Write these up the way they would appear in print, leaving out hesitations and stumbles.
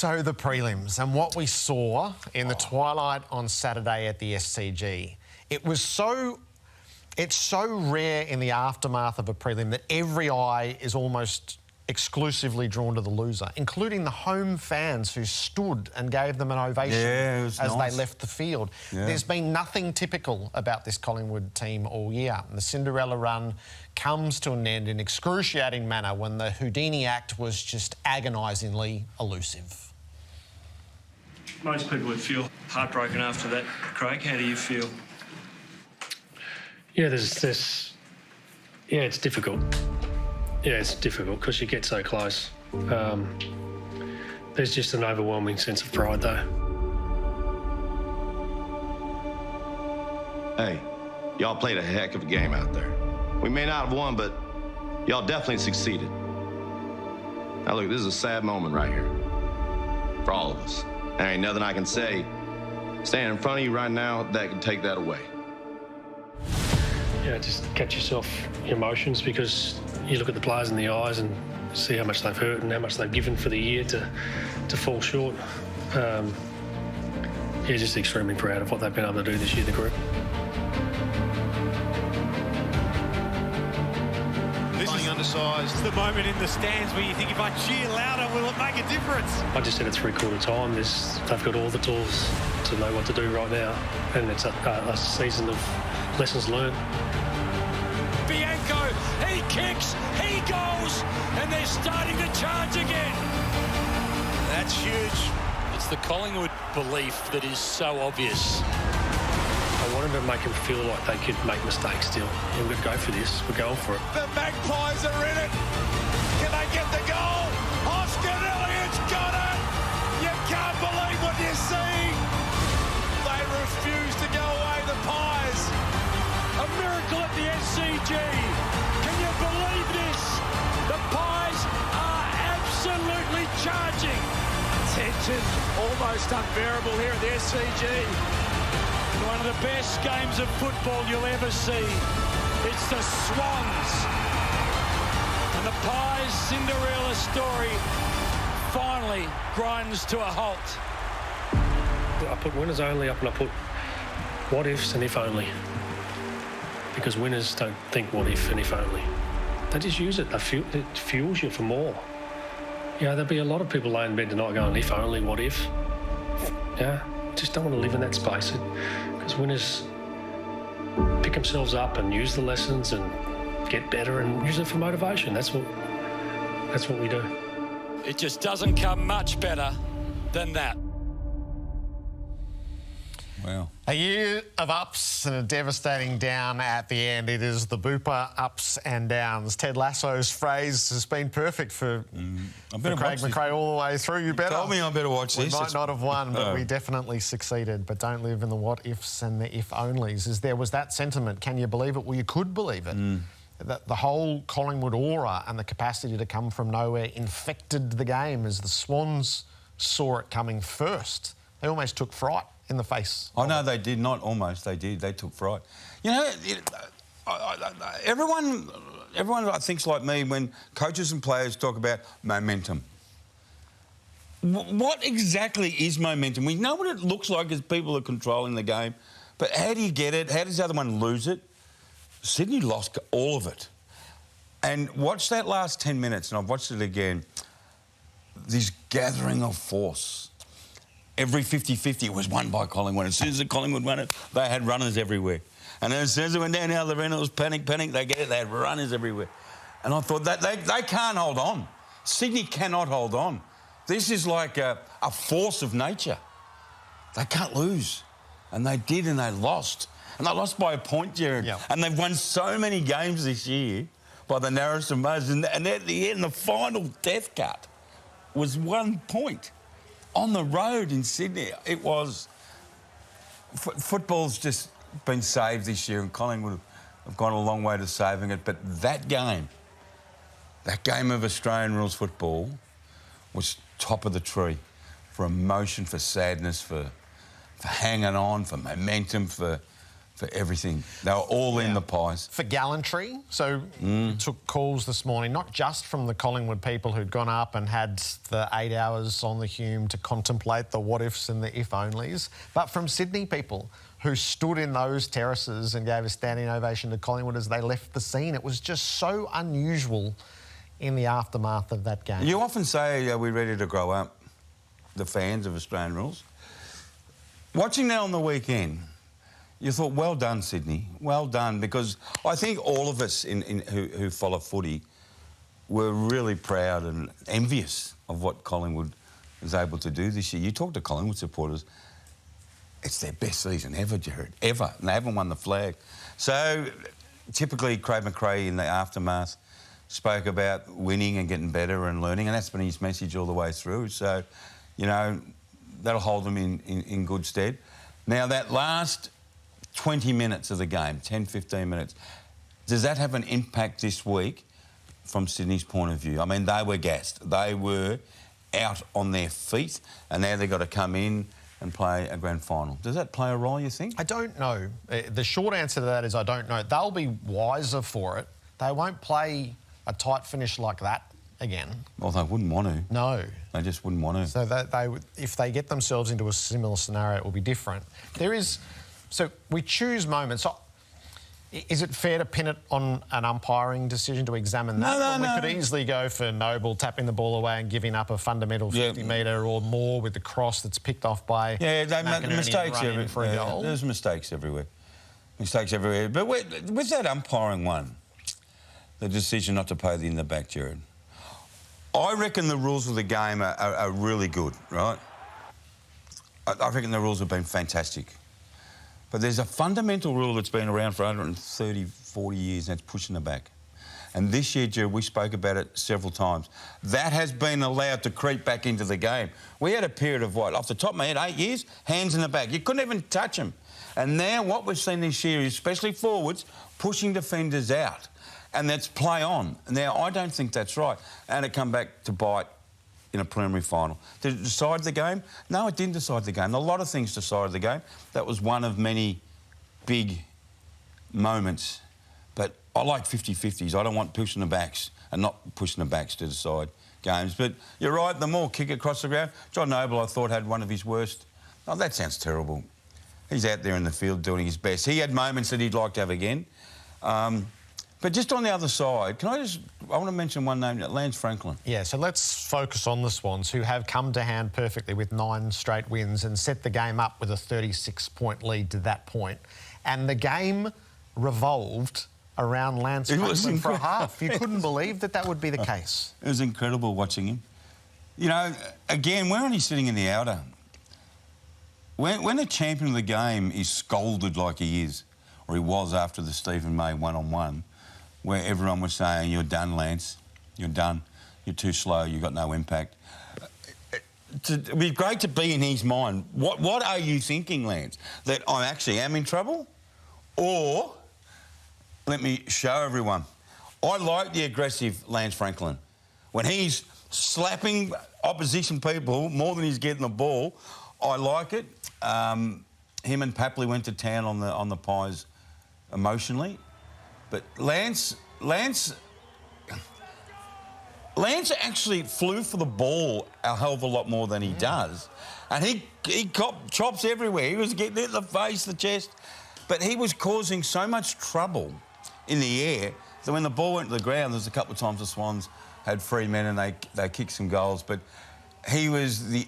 So the prelims and what we saw in the twilight on Saturday at the SCG, it's so rare in the aftermath of a prelim that every eye is almost exclusively drawn to the loser, including the home fans who stood and gave them an ovation as they left the field. Yeah. There's been nothing typical about this Collingwood team all year. The Cinderella run comes to an end in excruciating manner when the Houdini act was just agonisingly elusive. Most people would feel heartbroken after that. Craig, how do you feel? Yeah, it's difficult. Yeah, it's difficult because you get so close. There's just an overwhelming sense of pride, though. Hey, y'all played a heck of a game out there. We may not have won, but y'all definitely succeeded. Now, look, this is a sad moment right here for all of us. There ain't nothing I can say standing in front of you right now that can take that away. Yeah, just catch yourself emotions because you look at the players in the eyes and see how much they've hurt and how much they've given for the year to fall short. Yeah, just extremely proud of what they've been able to do this year, the group. This is undersized. It's the moment in the stands where you think if I cheer louder, will it make a difference? I just said at three-quarter time, they've got all the tools to know what to do right now, and it's a season of lessons learned. Bianco, he kicks, he goes, and they're starting to charge again. That's huge. It's the Collingwood belief that is so obvious. I wanted to make them feel like they could make mistakes still. Yeah, we've got to go for this. We're going for it. The Magpies are in it. Can they get the goal? Oscar Elliott's got it. You can't believe what you see. They refuse to go away, the Pies. A miracle at the SCG. Can you believe this? The Pies are absolutely charging. Tension almost unbearable here at the SCG. One of the best games of football you'll ever see. It's the Swans. And the Pies' Cinderella story finally grinds to a halt. I put winners only up and I put what ifs and if only. Because winners don't think what if and if only. They just use it. It fuels you for more. Yeah, there'll be a lot of people laying in bed tonight going, if only, what if? Yeah, just don't want to live in that space. Because winners pick themselves up and use the lessons and get better and use it for motivation. That's what we do. It just doesn't come much better than that. Wow. A year of ups and a devastating down at the end. It is the Booper ups and downs. Ted Lasso's phrase has been perfect for Craig McRae all the way through. You told me I better watch this. We might not have won, but we definitely succeeded. But don't live in the what-ifs and the if-onlys. There was that sentiment. Can you believe it? Well, you could believe it. That the whole Collingwood aura and the capacity to come from nowhere infected the game as the Swans saw it coming first. They almost took fright in the face. Oh, no, they did not almost. They did. They took fright. You know, everyone thinks like me when coaches and players talk about momentum. What exactly is momentum? We know what it looks like as people are controlling the game, but how do you get it? How does the other one lose it? Sydney lost all of it. And watch that last 10 minutes, and I've watched it again, this gathering of force. Every 50-50 was won by Collingwood. As soon as the Collingwood won it, they had runners everywhere. And then as soon as it went down the arena, it was panic, they get it, they had runners everywhere. And I thought, that they can't hold on. Sydney cannot hold on. This is like a force of nature. They can't lose. And they did, and they lost. And they lost by a point, Jared. Yep. And they've won so many games this year by the narrowest of margins. And at the end, the final death cut was 1 point. On the road in Sydney, it was... Football's just been saved this year, and Collingwood have gone a long way to saving it. But that game of Australian rules football was top of the tree for emotion, for sadness, for hanging on, for momentum, for for everything. They were all in the Pies. For gallantry. So we took calls this morning, not just from the Collingwood people who'd gone up and had the 8 hours on the Hume to contemplate the what-ifs and the if-onlys, but from Sydney people who stood in those terraces and gave a standing ovation to Collingwood as they left the scene. It was just so unusual in the aftermath of that game. You often say, are we ready to grow up, the fans of Australian rules? Watching that on the weekend, you thought, well done, Sydney, well done, because I think all of us who follow footy were really proud and envious of what Collingwood was able to do this year. You talk to Collingwood supporters, it's their best season ever, Jared, ever, and they haven't won the flag. So, typically, Craig McRae in the aftermath spoke about winning and getting better and learning, and that's been his message all the way through. So, you know, that'll hold them in good stead. Now, that last 20 minutes of the game, 10, 15 minutes, does that have an impact this week from Sydney's point of view? I mean, they were gassed. They were out on their feet, and now they've got to come in and play a grand final. Does that play a role, you think? I don't know. The short answer to that is I don't know. They'll be wiser for it. They won't play a tight finish like that again. Well, they wouldn't want to. No. They just wouldn't want to. So if they get themselves into a similar scenario, it will be different. So we choose moments. So is it fair to pin it on an umpiring decision to examine that? No. We could easily go for Noble tapping the ball away and giving up a fundamental 50-metre or more with the cross that's picked off by mistakes everywhere. For a goal. There's mistakes everywhere. Mistakes everywhere. But with that umpiring one, the decision not to pay the in the back, Jared, I reckon the rules of the game are really good, right? I reckon the rules have been fantastic. But there's a fundamental rule that's been around for 130, 40 years, and that's pushing the back. And this year, Jared, we spoke about it several times. That has been allowed to creep back into the game. We had a period of, off the top of my head, 8 years, hands in the back. You couldn't even touch them. And now what we've seen this year is, especially forwards, pushing defenders out. And that's play on. Now, I don't think that's right. And it come back to bite in a preliminary final. Did it decide the game? No, it didn't decide the game. A lot of things decided the game. That was one of many big moments. But I like 50-50s. I don't want pushing the backs and not pushing the backs to decide games. But you're right, the more kick across the ground. John Noble, I thought, had one of his worst. Oh, that sounds terrible. He's out there in the field doing his best. He had moments that he'd like to have again. But just on the other side, I want to mention one name, Lance Franklin. Yeah, so let's focus on the Swans, who have come to hand perfectly with 9 straight wins and set the game up with a 36-point lead to that point. And the game revolved around Lance Franklin for a half. You couldn't believe that would be the case. It was incredible watching him. You know, again, we're only sitting in the outer. When a champion of the game is scolded like he is, or he was after the Stephen May one-on-one, where everyone was saying, you're done, Lance, you're done, you're too slow, you've got no impact. It'd be great to be in his mind. What are you thinking, Lance? That I actually am in trouble? Or, let me show everyone, I like the aggressive Lance Franklin. When he's slapping opposition people more than he's getting the ball, I like it. Him and Papley went to town on the Pies emotionally. But Lance actually flew for the ball a hell of a lot more than he does. And he chops everywhere. He was getting it in the face, the chest. But he was causing so much trouble in the air that when the ball went to the ground, there's a couple of times the Swans had free men and they kicked some goals. But he was the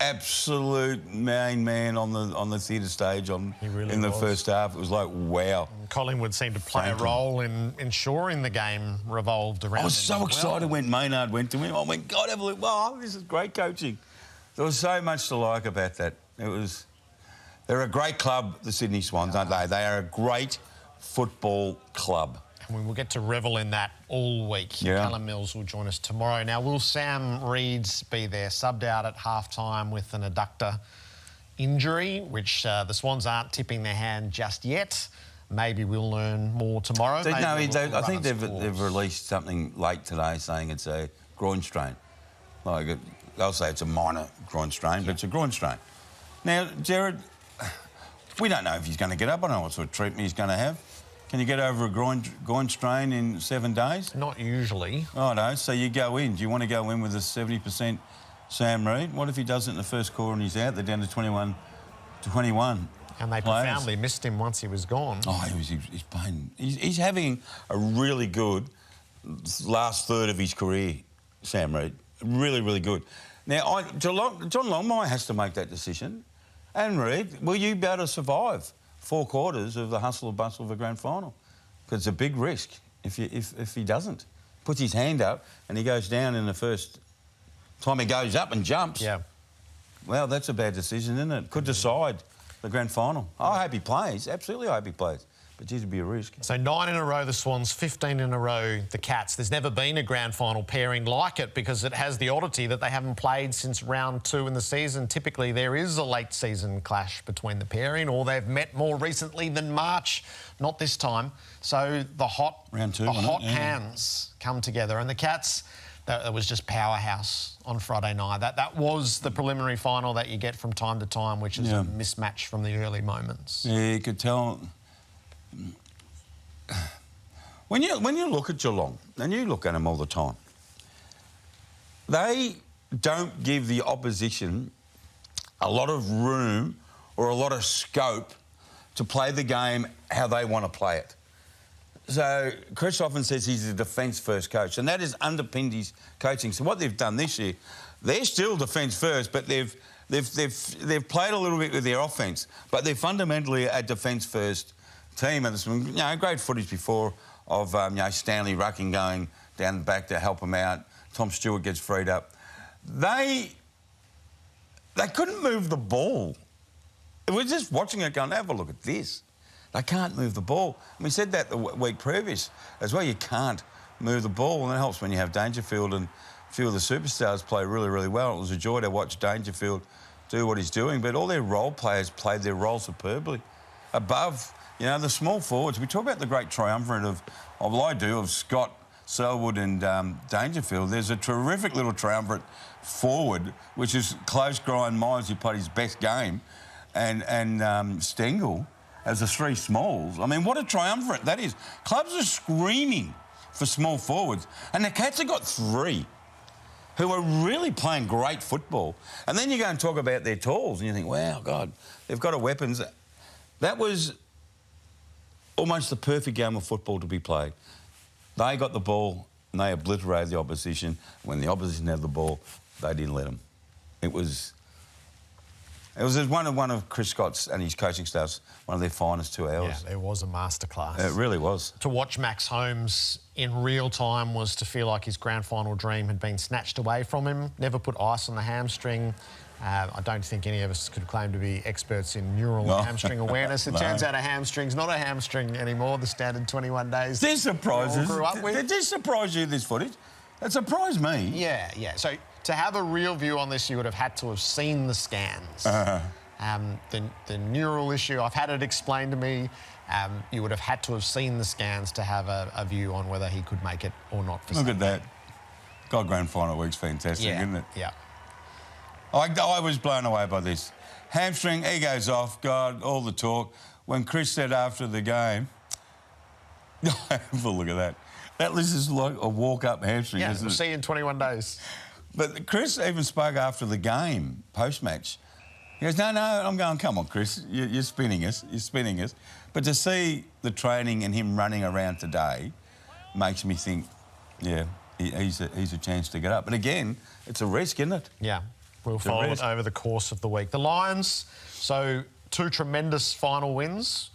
absolute main man on the theatre stage in the first half. It was like, wow. Collingwood seemed to play a role in ensuring the game revolved around him. I was so excited when Maynard went to him. I went, God, have a look. Wow, this is great coaching. There was so much to like about that. They're a great club, the Sydney Swans, aren't they? They are a great football club. And we will get to revel in that all week. Yeah. Callum Mills will join us tomorrow. Now, will Sam Reeds be there, subbed out at half-time with an adductor injury, which the Swans aren't tipping their hand just yet. Maybe we'll learn more tomorrow. I think they've released something late today saying it's a groin strain. They'll say it's a minor groin strain, but it's a groin strain. Now, Jared, We don't know if he's going to get up. I don't know what sort of treatment he's going to have. Can you get over a groin strain in 7 days? Not usually. Oh, no. So you go in. Do you want to go in with a 70% Sam Reid? What if he does it in the first quarter and he's out? They're down to 21. And they profoundly missed him once he was gone. Oh, he's playing. He's having a really good last third of his career, Sam Reid. Really, really good. Now, John Longmire has to make that decision. And Reid, will you be able to survive 4 quarters of the hustle and bustle of a grand final? Because it's a big risk if he doesn't. Puts his hand up and he goes down in the first time he goes up and jumps. Yeah. Well, that's a bad decision, isn't it? Could decide the grand final. I hope he plays. Absolutely, I hope he plays. But geez, it'd be a risk. So 9 in a row, the Swans, 15 in a row, the Cats. There's never been a grand final pairing like it because it has the oddity that they haven't played since round 2 in the season. Typically, there is a late season clash between the pairing, or they've met more recently than March. Not this time. So the hot hands come together. And the Cats, that was just powerhouse on Friday night. That was the preliminary final that you get from time to time, which is a mismatch from the early moments. Yeah, you could tell. When you look at Geelong, and you look at them all the time, they don't give the opposition a lot of room or a lot of scope to play the game how they want to play it. So Chris often says he's a defence-first coach, and that has underpinned his coaching. So what they've done this year, they're still defence-first, but they've played a little bit with their offence, but they're fundamentally a defence-first team. And there's some great footage before of Stanley Rucking going down the back to help him out. Tom Stewart gets freed up. They couldn't move the ball. We're just watching it going, have a look at this. They can't move the ball. And we said that the week previous as well. You can't move the ball, and it helps when you have Dangerfield and a few of the superstars play really, really well. It was a joy to watch Dangerfield do what he's doing, but all their role players played their role superbly. Above, the small forwards, we talk about the great triumvirate of Scott, Selwood and Dangerfield. There's a terrific little triumvirate forward, which is Close, Grind, Myers, who played his best game, and Stengel as the 3 smalls. I mean, what a triumvirate that is. Clubs are screaming for small forwards, and the Cats have got 3 who are really playing great football. And then you go and talk about their talls, and you think, wow, God, they've got weapons. That was almost the perfect game of football to be played. They got the ball and they obliterated the opposition. When the opposition had the ball, they didn't let them. It was one of Chris Scott's and his coaching staff's one of their finest 2 hours. Yeah, it was a masterclass. It really was. To watch Max Holmes in real time was to feel like his grand final dream had been snatched away from him. Never put ice on the hamstring. I don't think any of us could claim to be experts in neural hamstring awareness. It turns out a hamstring's not a hamstring anymore, the standard 21 days. Did surprises. Did this surprise you, this footage? It surprised me. Yeah. So to have a real view on this, you would have had to have seen the scans. The neural issue, I've had it explained to me. You would have had to have seen the scans to have a view on whether he could make it or not. Look at that. God, grand final week's fantastic, isn't it? Yeah. I was blown away by this. Hamstring, he goes off, God, all the talk. When Chris said after the game, have a look at that. That is like a walk-up hamstring, isn't it? We'll see you in 21 days. But Chris even spoke after the game, post-match. He goes, no, I'm going, come on, Chris, you're spinning us. But to see the training and him running around today makes me think, he's a chance to get up. But again, it's a risk, isn't it? Yeah. We'll follow it over the course of the week. The Lions, so 2 tremendous final wins.